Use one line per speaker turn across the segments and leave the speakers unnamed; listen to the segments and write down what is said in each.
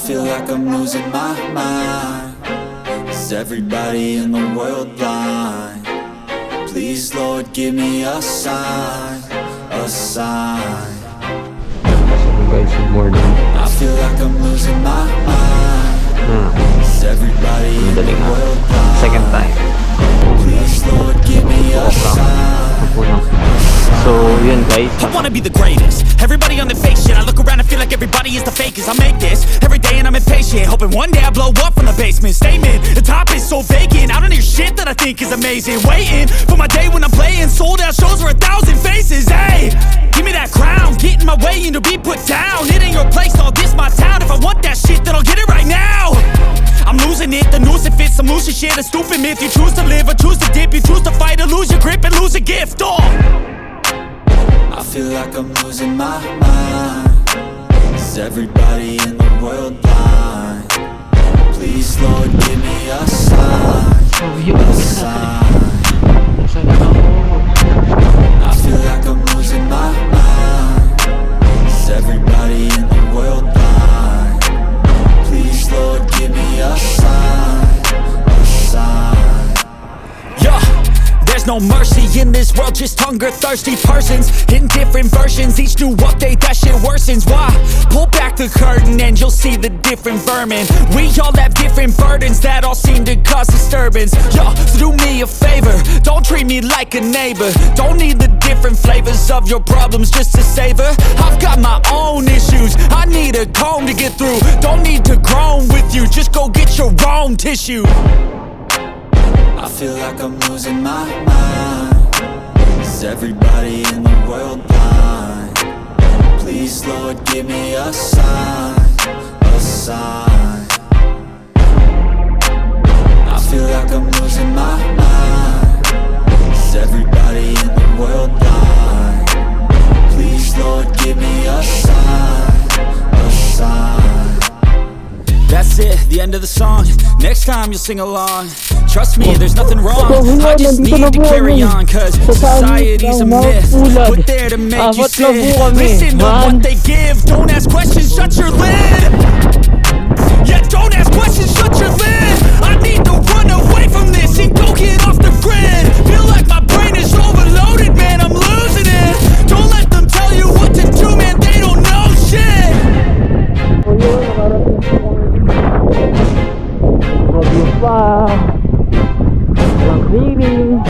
feel like I'm losing my mind. Is everybody in the world blind? Please, Lord, give me a sign, a sign.
So guys, good morning.
I feel like I'm losing my mind. Is everybody in the world blind?
Second time.
Please, Lord, give me a sign.
So yun guys,
I wanna be the greatest. Everybody on the fake shit. I look around and feel like everybody is the fakest. I make this every day and I'm impatient, hoping one day I blow up from the basement. Statement, the top is so vacant. I don't hear shit that I think is amazing. Waiting for my day when I'm playing sold out shows for 1,000 faces. Hey, give me that crown, get in my way and to be put down. It ain't your place, all this my town. If I want that shit, then I'll get it right now. I'm losing it, the noose it fits. I'm losing shit, a stupid myth. You choose to live or choose to dip. You choose to fight or lose your grip and lose a gift. Oh,
I feel like I'm losing my mind. Is everybody in the world blind? Please, Lord, give me a sign, a sign. I feel like I'm losing my mind. Is everybody in the world blind? Please, Lord, give me a sign, a sign.
yeah. There's no mercy in this world, just hunger-thirsty persons in different versions. Each new update, that shit worsens. Why? Pull back the curtain and you'll see the different vermin. We all have different burdens that all seem to cause disturbance. Yo, so do me a favor, don't treat me like a neighbor. Don't need the different flavors of your problems just to savor. I've got my own issues, I need a comb to get through. Don't need to groan with you, just go get your own tissue.
I feel like I'm losing my mind. Is everybody in the world blind? Please, Lord, give me a sign, a sign. I feel like I'm losing my mind. Is everybody in the world blind? Please, Lord, give me a sign, a sign.
That's it, the end of the song. Next time you'll sing along. Trust me, there's nothing wrong. I just need to carry on, cause society's a myth put there to make you sit. Listen to what they give. Don't ask questions, shut your lid. Yeah, don't ask questions, shut your lid. I need to run away from this and go get off the grid. Feel like my brain is overloaded, man, I'm losing it. Don't let them tell you what to do, man, they don't know shit.
review pa. Walang cleaning.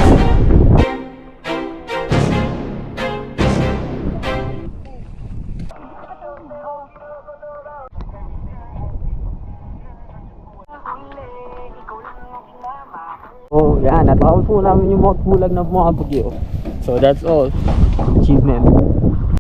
Oh, yan. Natapos po namin yung mga pulag na mga bagyo. So, that's all. Achievement.